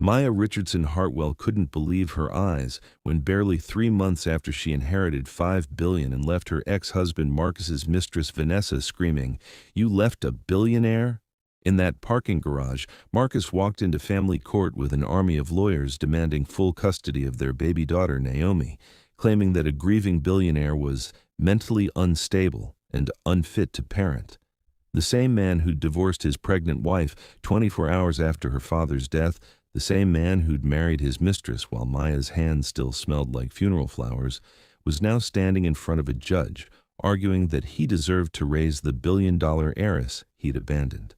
Maya Richardson Hartwell couldn't believe her eyes when barely 3 months after she inherited $5 billion and left her ex-husband Marcus's mistress Vanessa screaming, "You left a billionaire?" In that parking garage, Marcus walked into family court with an army of lawyers demanding full custody of their baby daughter Naomi, claiming that a grieving billionaire was mentally unstable and unfit to parent. The same man who'd divorced his pregnant wife 24 hours after her father's death, the same man who'd married his mistress while Maya's hands still smelled like funeral flowers, was now standing in front of a judge, arguing that he deserved to raise the billion-dollar heiress he'd abandoned.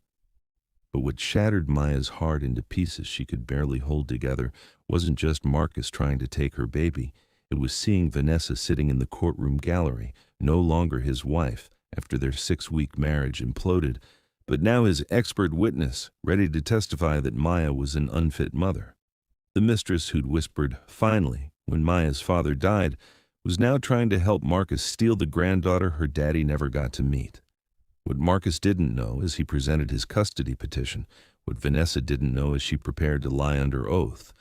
But what shattered Maya's heart into pieces she could barely hold together wasn't just Marcus trying to take her baby. It was seeing Vanessa sitting in the courtroom gallery, no longer his wife after their 6-week marriage imploded, but now his expert witness, ready to testify that Maya was an unfit mother. The mistress who'd whispered, "finally," when Maya's father died, was now trying to help Marcus steal the granddaughter her daddy never got to meet. What Marcus didn't know as he presented his custody petition, what Vanessa didn't know as she prepared to lie under oath,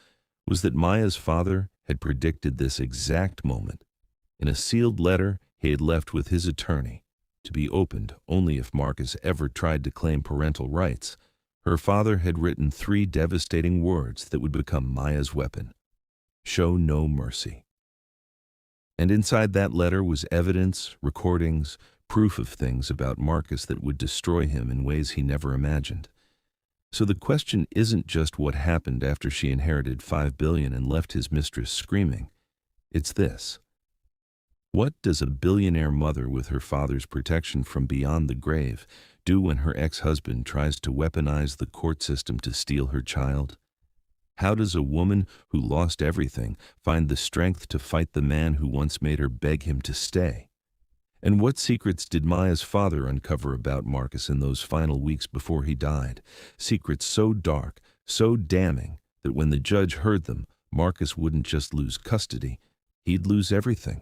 was that Maya's father had predicted this exact moment. In a sealed letter he had left with his attorney, to be opened only if Marcus ever tried to claim parental rights, her father had written 3 devastating words that would become Maya's weapon: "Show no mercy." And inside that letter was evidence, recordings, proof of things about Marcus that would destroy him in ways he never imagined. So the question isn't just what happened after she inherited $5 billion and left his mistress screaming. It's this: what does a billionaire mother with her father's protection from beyond the grave do when her ex-husband tries to weaponize the court system to steal her child? How does a woman who lost everything find the strength to fight the man who once made her beg him to stay? And what secrets did Maya's father uncover about Marcus in those final weeks before he died? Secrets so dark, so damning, that when the judge heard them, Marcus wouldn't just lose custody, he'd lose everything.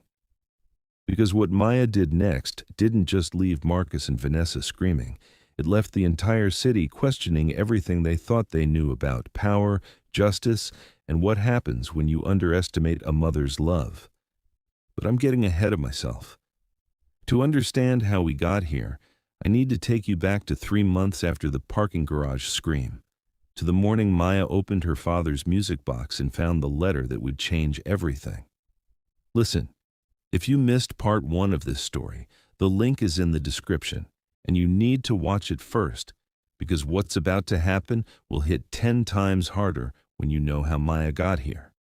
Because what Maya did next didn't just leave Marcus and Vanessa screaming. It left the entire city questioning everything they thought they knew about power, justice, and what happens when you underestimate a mother's love. But I'm getting ahead of myself. To understand how we got here, I need to take you back to 3 months after the parking garage scream, to the morning Maya opened her father's music box and found the letter that would change everything. Listen. If you missed part 1 of this story, the link is in the description, and you need to watch it first, because what's about to happen will hit 10 times harder when you know how Maya got here.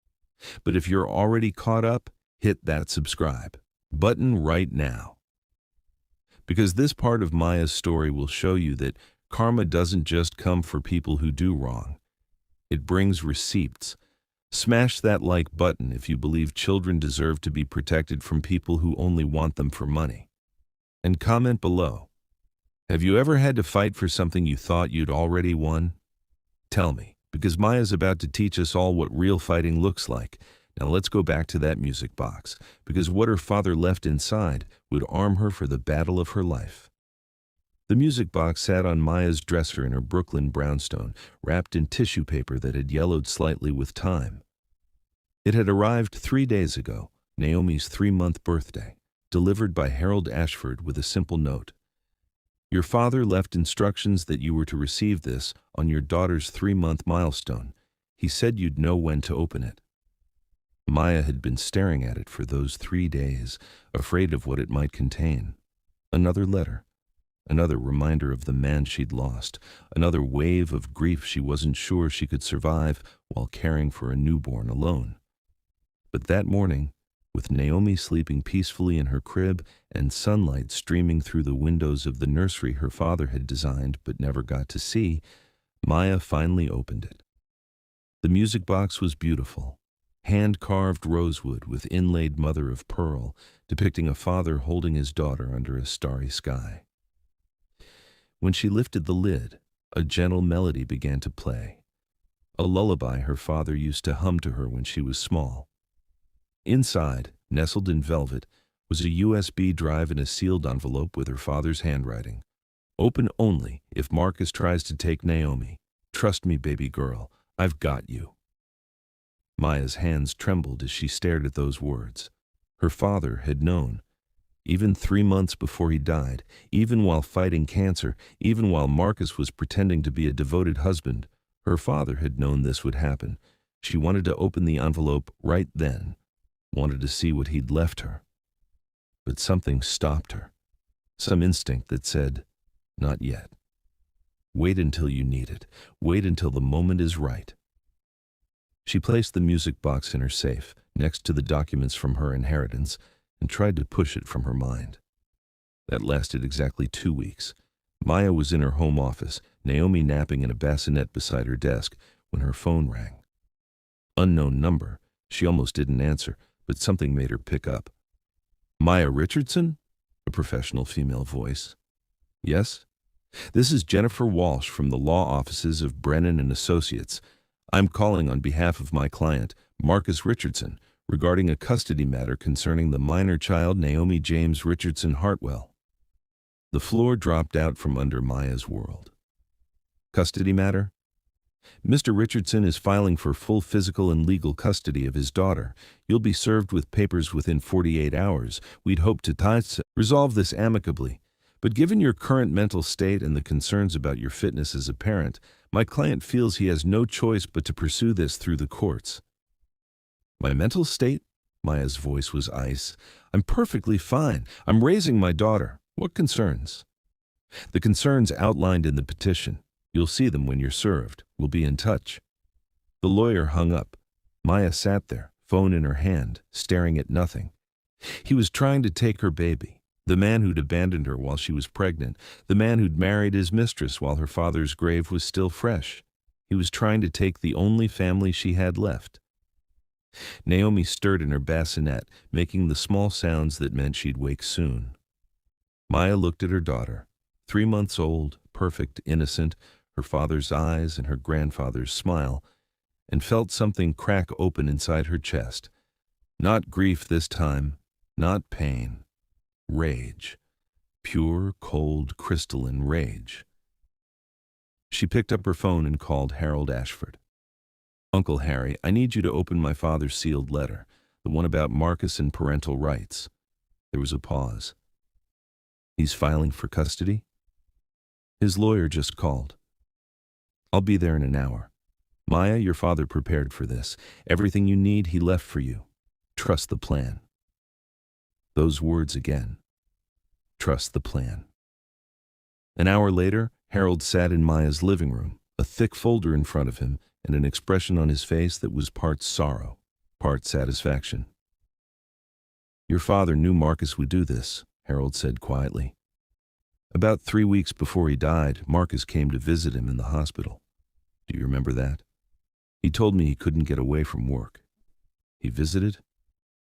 But if you're already caught up, hit that subscribe button right now. Because this part of Maya's story will show you that karma doesn't just come for people who do wrong. It brings receipts. Smash that like button if you believe children deserve to be protected from people who only want them for money. And comment below. Have you ever had to fight for something you thought you'd already won? Tell me, because Maya's about to teach us all what real fighting looks like. Now let's go back to that music box, because what her father left inside would arm her for the battle of her life. The music box sat on Maya's dresser in her Brooklyn brownstone, wrapped in tissue paper that had yellowed slightly with time. It had arrived 3 days ago, Naomi's 3-month birthday, delivered by Harold Ashford with a simple note. Your father left instructions that you were to receive this on your daughter's 3-month milestone. He said you'd know when to open it. Maya had been staring at it for those 3 days, afraid of what it might contain. Another letter. Another reminder of the man she'd lost, another wave of grief she wasn't sure she could survive while caring for a newborn alone. But that morning, with Naomi sleeping peacefully in her crib and sunlight streaming through the windows of the nursery her father had designed but never got to see, Maya finally opened it. The music box was beautiful, hand-carved rosewood with inlaid mother of pearl, depicting a father holding his daughter under a starry sky. When she lifted the lid, a gentle melody began to play, a lullaby her father used to hum to her when she was small. Inside, nestled in velvet, was a USB drive in a sealed envelope with her father's handwriting. Open only if Marcus tries to take Naomi. Trust me, baby girl, I've got you. Maya's hands trembled as she stared at those words. Her father had known. Even 3 months before he died, even while fighting cancer, even while Marcus was pretending to be a devoted husband, her father had known this would happen. She wanted to open the envelope right then, wanted to see what he'd left her. But something stopped her. Some instinct that said, not yet. Wait until you need it. Wait until the moment is right. She placed the music box in her safe, next to the documents from her inheritance, and tried to push it from her mind. That lasted exactly 2 weeks. Maya was in her home office, Naomi napping in a bassinet beside her desk, when her phone rang. Unknown number. She almost didn't answer, but something made her pick up. Maya Richardson? A professional female voice. Yes? This is Jennifer Walsh from the law offices of Brennan and Associates. I'm calling on behalf of my client, Marcus Richardson, regarding a custody matter concerning the minor child Naomi James Richardson Hartwell. The floor dropped out from under Maya's world. Custody matter? Mr. Richardson is filing for full physical and legal custody of his daughter. You'll be served with papers within 48 hours. We'd hope to resolve this amicably. But given your current mental state and the concerns about your fitness as a parent, my client feels he has no choice but to pursue this through the courts. My mental state? Maya's voice was ice. I'm perfectly fine. I'm raising my daughter. What concerns? The concerns outlined in the petition. You'll see them when you're served. We'll be in touch. The lawyer hung up. Maya sat there, phone in her hand, staring at nothing. He was trying to take her baby. The man who'd abandoned her while she was pregnant. The man who'd married his mistress while her father's grave was still fresh. He was trying to take the only family she had left. Naomi stirred in her bassinet, making the small sounds that meant she'd wake soon. Maya looked at her daughter, 3 months old, perfect, innocent, her father's eyes and her grandfather's smile, and felt something crack open inside her chest. Not grief this time, not pain. Rage. Pure, cold, crystalline rage. She picked up her phone and called Harold Ashford. Uncle Harry, I need you to open my father's sealed letter, the one about Marcus and parental rights. There was a pause. He's filing for custody? His lawyer just called. I'll be there in an hour. Maya, your father prepared for this. Everything you need, he left for you. Trust the plan. Those words again. Trust the plan. An hour later, Harold sat in Maya's living room, a thick folder in front of him, and an expression on his face that was part sorrow, part satisfaction. Your father knew Marcus would do this, Harold said quietly. About 3 weeks before he died, Marcus came to visit him in the hospital. Do you remember that? He told me he couldn't get away from work. He visited?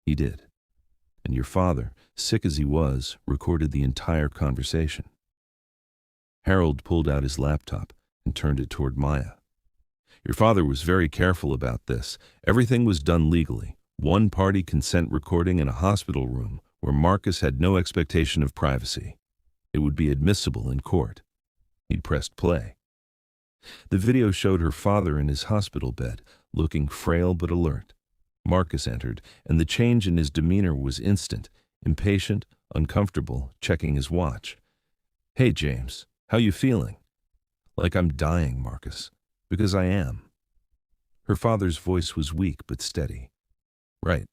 He did. And your father, sick as he was, recorded the entire conversation. Harold pulled out his laptop and turned it toward Maya. Your father was very careful about this. Everything was done legally. One-party consent recording in a hospital room where Marcus had no expectation of privacy. It would be admissible in court. He pressed play. The video showed her father in his hospital bed, looking frail but alert. Marcus entered, and the change in his demeanor was instant, impatient, uncomfortable, checking his watch. Hey, James, how you feeling? Like I'm dying, Marcus. Because I am. Her father's voice was weak but steady. Right.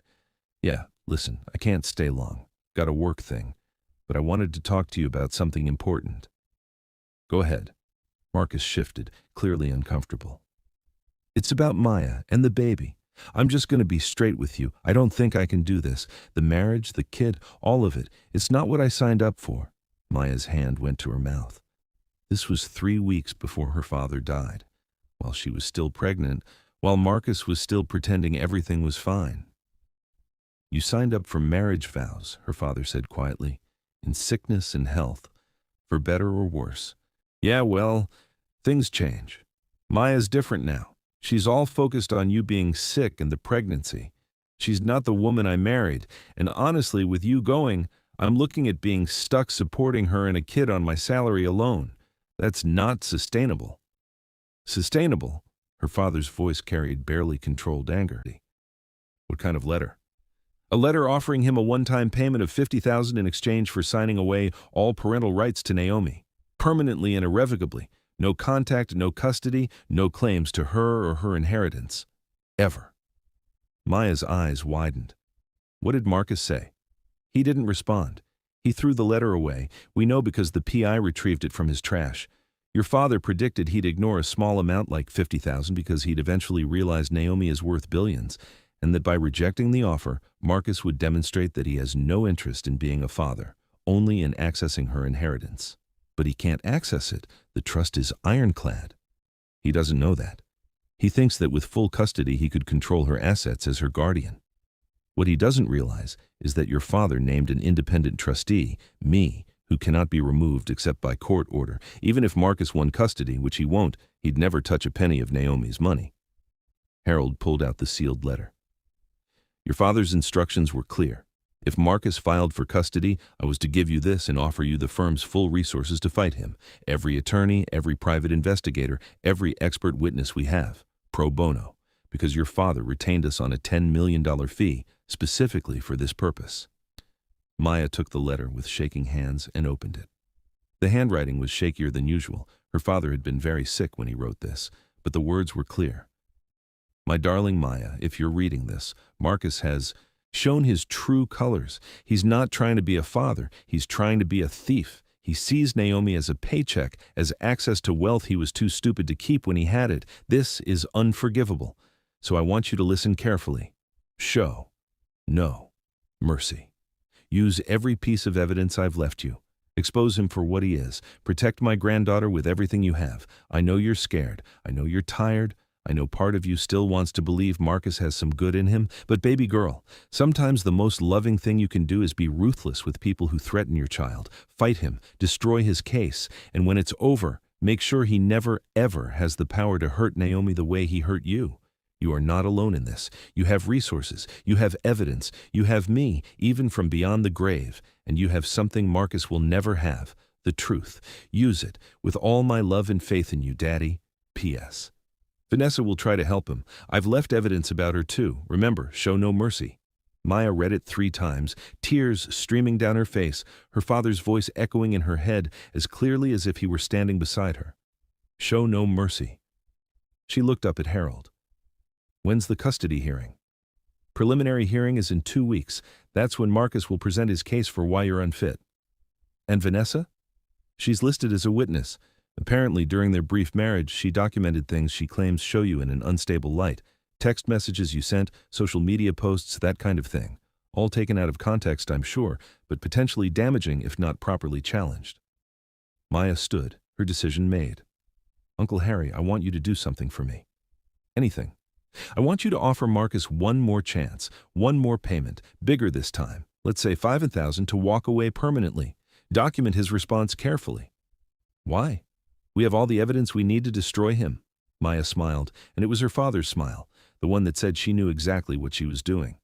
Yeah, listen, I can't stay long. Got a work thing. But I wanted to talk to you about something important. Go ahead. Marcus shifted, clearly uncomfortable. It's about Maya and the baby. I'm just going to be straight with you. I don't think I can do this. The marriage, the kid, all of it. It's not what I signed up for. Maya's hand went to her mouth. This was 3 weeks before her father died, while she was still pregnant, while Marcus was still pretending everything was fine. You signed up for marriage vows, her father said quietly, in sickness and health, for better or worse. Yeah, well, things change. Maya's different now. She's all focused on you being sick and the pregnancy. She's not the woman I married, and honestly, with you going, I'm looking at being stuck supporting her and a kid on my salary alone. That's not sustainable. Sustainable? Her father's voice carried barely controlled anger. What kind of letter? A letter offering him a one-time payment of $50,000 in exchange for signing away all parental rights to Naomi, permanently and irrevocably. No contact, no custody, no claims to her or her inheritance. Ever. Maya's eyes widened. What did Marcus say? He didn't respond. He threw the letter away. We know because the PI retrieved it from his trash. Your father predicted he'd ignore a small amount like $50,000 because he'd eventually realize Naomi is worth billions, and that by rejecting the offer, Marcus would demonstrate that he has no interest in being a father, only in accessing her inheritance. But he can't access it. The trust is ironclad. He doesn't know that. He thinks that with full custody he could control her assets as her guardian. What he doesn't realize is that your father named an independent trustee, me, who cannot be removed except by court order. Even if Marcus won custody, which he won't, he'd never touch a penny of Naomi's money. Harold pulled out the sealed letter. Your father's instructions were clear. If Marcus filed for custody, I was to give you this and offer you the firm's full resources to fight him. Every attorney, every private investigator, every expert witness we have, pro bono, because your father retained us on a $10 million fee, specifically for this purpose. Maya took the letter with shaking hands and opened it. The handwriting was shakier than usual. Her father had been very sick when he wrote this, but the words were clear. My darling Maya, if you're reading this, Marcus has shown his true colors. He's not trying to be a father. He's trying to be a thief. He sees Naomi as a paycheck, as access to wealth he was too stupid to keep when he had it. This is unforgivable. So I want you to listen carefully. Show no mercy. Use every piece of evidence I've left you. Expose him for what he is. Protect my granddaughter with everything you have. I know you're scared. I know you're tired. I know part of you still wants to believe Marcus has some good in him, but baby girl, sometimes the most loving thing you can do is be ruthless with people who threaten your child. Fight him, destroy his case, and when it's over, make sure he never ever has the power to hurt Naomi the way he hurt you. You are not alone in this. You have resources, you have evidence, you have me, even from beyond the grave, and you have something Marcus will never have, the truth. Use it, with all my love and faith in you, Daddy. P.S. Vanessa will try to help him. I've left evidence about her too. Remember, show no mercy. Maya read it 3 times, tears streaming down her face, her father's voice echoing in her head as clearly as if he were standing beside her. Show no mercy. She looked up at Harold. When's the custody hearing? Preliminary hearing is in 2 weeks. That's when Marcus will present his case for why you're unfit. And Vanessa? She's listed as a witness. Apparently, during their brief marriage, she documented things she claims show you in an unstable light. Text messages you sent, social media posts, that kind of thing. All taken out of context, I'm sure, but potentially damaging if not properly challenged. Maya stood, her decision made. Uncle Harry, I want you to do something for me. Anything. I want you to offer Marcus one more chance, one more payment, bigger this time. Let's say $5,000 to walk away permanently. Document his response carefully. Why? We have all the evidence we need to destroy him. Maya smiled, and it was her father's smile, the one that said she knew exactly what she was doing.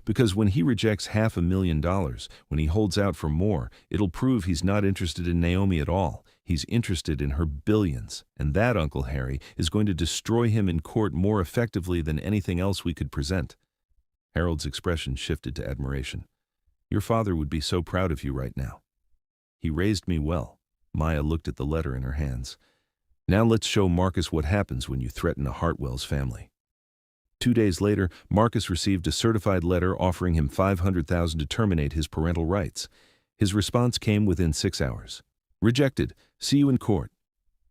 Because when he rejects $500,000, when he holds out for more, it'll prove he's not interested in Naomi at all. He's interested in her billions, and that, Uncle Harry, is going to destroy him in court more effectively than anything else we could present. Harold's expression shifted to admiration. Your father would be so proud of you right now. He raised me well. Maya looked at the letter in her hands. Now let's show Marcus what happens when you threaten a Hartwell's family. 2 days later, Marcus received a certified letter offering him $500,000 to terminate his parental rights. His response came within 6 hours. Rejected. See you in court.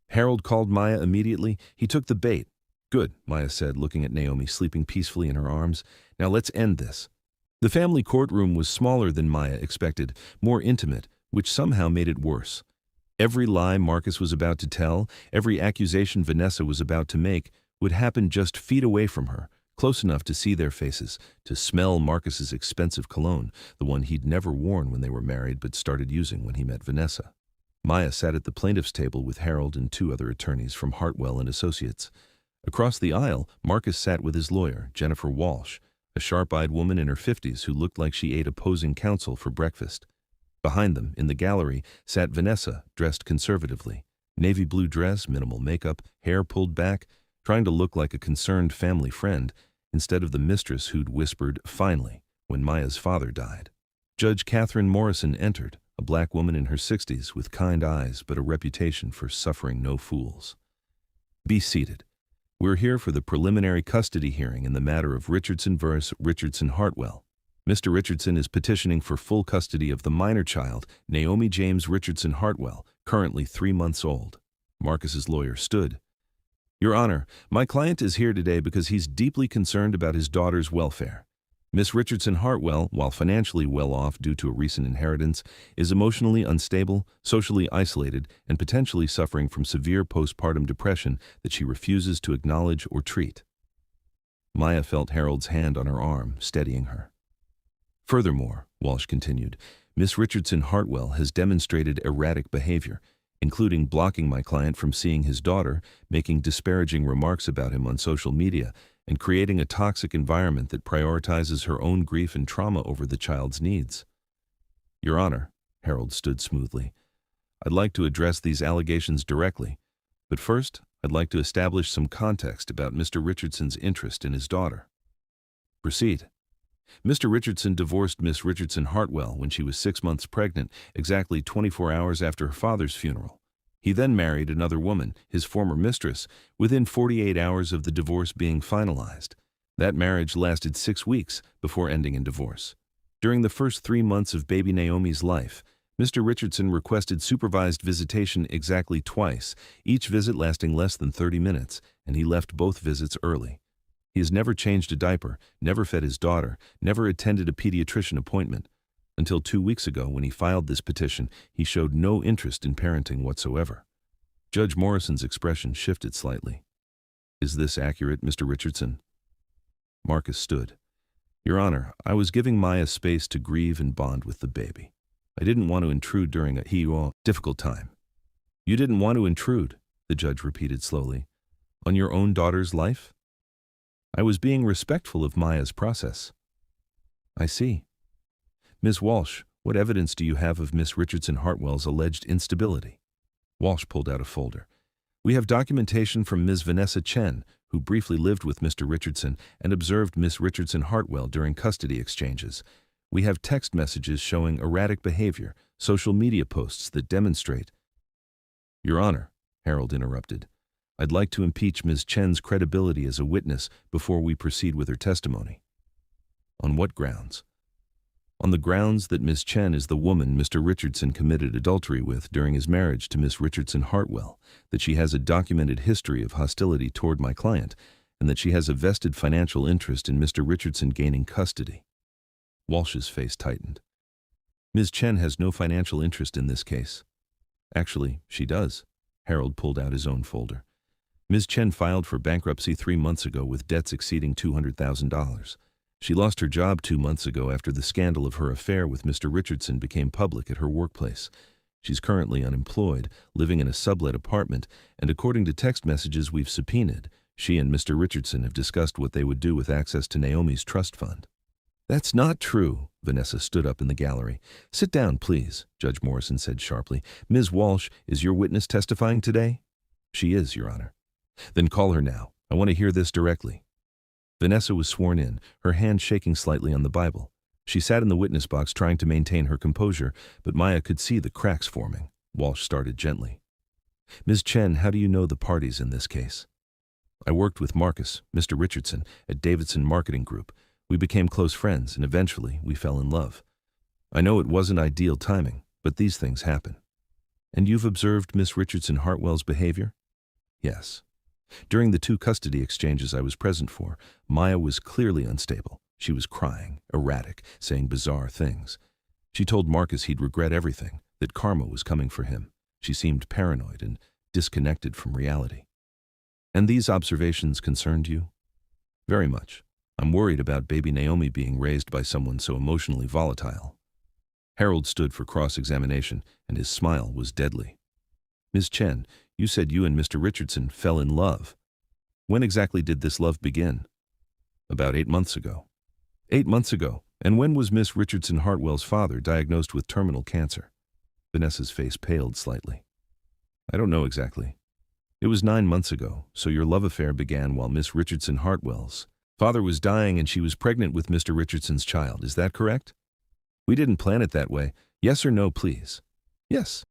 Harold called Maya immediately. He took the bait. Good, Maya said, looking at Naomi sleeping peacefully in her arms. Now let's end this. The family courtroom was smaller than Maya expected, more intimate, which somehow made it worse. Every lie Marcus was about to tell, every accusation Vanessa was about to make, would happen just feet away from her, close enough to see their faces, to smell Marcus's expensive cologne, the one he'd never worn when they were married but started using when he met Vanessa. Maya sat at the plaintiff's table with Harold and 2 other attorneys from Hartwell and Associates. Across the aisle, Marcus sat with his lawyer, Jennifer Walsh, a sharp-eyed woman in her 50s who looked like she ate opposing counsel for breakfast. Behind them, in the gallery, sat Vanessa, dressed conservatively. Navy blue dress, minimal makeup, hair pulled back. trying to look like a concerned family friend instead of the mistress who'd whispered, "Finally," when Maya's father died. Judge Catherine Morrison entered, a black woman in her 60s with kind eyes but a reputation for suffering no fools. "Be seated. We're here for the preliminary custody hearing in the matter of Richardson vs. Richardson Hartwell. Mr. Richardson is petitioning for full custody of the minor child, Naomi James Richardson Hartwell, currently 3 months old." Marcus's lawyer stood. "Your Honor, my client is here today because he's deeply concerned about his daughter's welfare. Miss Richardson Hartwell, while financially well off due to a recent inheritance, is emotionally unstable, socially isolated, and potentially suffering from severe postpartum depression that she refuses to acknowledge or treat." Maya felt Harold's hand on her arm, steadying her. "Furthermore," Walsh continued, "Miss Richardson Hartwell has demonstrated erratic behavior, including blocking my client from seeing his daughter, making disparaging remarks about him on social media, and creating a toxic environment that prioritizes her own grief and trauma over the child's needs." "Your Honor," Harold stood smoothly, "I'd like to address these allegations directly, but first I'd like to establish some context about Mr. Richardson's interest in his daughter." "Proceed." "Mr. Richardson divorced Miss Richardson Hartwell when she was 6 months pregnant, exactly 24 hours after her father's funeral. He then married another woman, his former mistress, within 48 hours of the divorce being finalized. That marriage lasted 6 weeks before ending in divorce. During the first 3 months of baby Naomi's life, Mr. Richardson requested supervised visitation exactly twice, each visit lasting less than 30 minutes, and he left both visits early. He has never changed a diaper, never fed his daughter, never attended a pediatrician appointment. Until 2 weeks ago, when he filed this petition, he showed no interest in parenting whatsoever." Judge Morrison's expression shifted slightly. "Is this accurate, Mr. Richardson?" Marcus stood. "Your Honor, I was giving Maya space to grieve and bond with the baby. I didn't want to intrude during a difficult time." "You didn't want to intrude," the judge repeated slowly, "on your own daughter's life?" "I was being respectful of Maya's process." "I see. Ms. Walsh, what evidence do you have of Miss Richardson Hartwell's alleged instability?" Walsh pulled out a folder. "We have documentation from Ms. Vanessa Chen, who briefly lived with Mr. Richardson and observed Miss Richardson Hartwell during custody exchanges. We have text messages showing erratic behavior, social media posts that demonstrate—" "Your Honor," Harold interrupted, "I'd like to impeach Ms. Chen's credibility as a witness before we proceed with her testimony." "On what grounds?" "On the grounds that Miss Chen is the woman Mr. Richardson committed adultery with during his marriage to Miss Richardson Hartwell, that she has a documented history of hostility toward my client, and that she has a vested financial interest in Mr. Richardson gaining custody." Walsh's face tightened. "Ms. Chen has no financial interest in this case." "Actually, she does." Harold pulled out his own folder. "Ms. Chen filed for bankruptcy 3 months ago with debts exceeding $200,000. She lost her job 2 months ago after the scandal of her affair with Mr. Richardson became public at her workplace. She's currently unemployed, living in a sublet apartment, and according to text messages we've subpoenaed, she and Mr. Richardson have discussed what they would do with access to Naomi's trust fund." "That's not true." Vanessa stood up in the gallery. "Sit down, please," Judge Morrison said sharply. "Ms. Walsh, is your witness testifying today?" "She is, Your Honor." "Then call her now. I want to hear this directly." Vanessa was sworn in, her hand shaking slightly on the Bible. She sat in the witness box trying to maintain her composure, but Maya could see the cracks forming. Walsh started gently. "Ms. Chen, how do you know the parties in this case?" "I worked with Marcus, Mr. Richardson, at Davidson Marketing Group. We became close friends, and eventually we fell in love. I know it wasn't ideal timing, but these things happen." "And you've observed Miss Richardson Hartwell's behavior?" "Yes. During the 2 custody exchanges I was present for, Maya was clearly unstable. She was crying, erratic, saying bizarre things. She told Marcus he'd regret everything, that karma was coming for him. She seemed paranoid and disconnected from reality." "And these observations concerned you?" "Very much. I'm worried about baby Naomi being raised by someone so emotionally volatile." Harold stood for cross-examination, and his smile was deadly. "Ms. Chen, you said you and Mr. Richardson fell in love. When exactly did this love begin?" "About 8 months ago." 8 months ago? And when was Miss Richardson Hartwell's father diagnosed with terminal cancer?" Vanessa's face paled slightly. "I don't know exactly. It was 9 months ago, so your love affair began while Miss Richardson Hartwell's father was dying and she was pregnant with Mr. Richardson's child. Is that correct? We didn't plan it that way. Yes or no, please? Yes.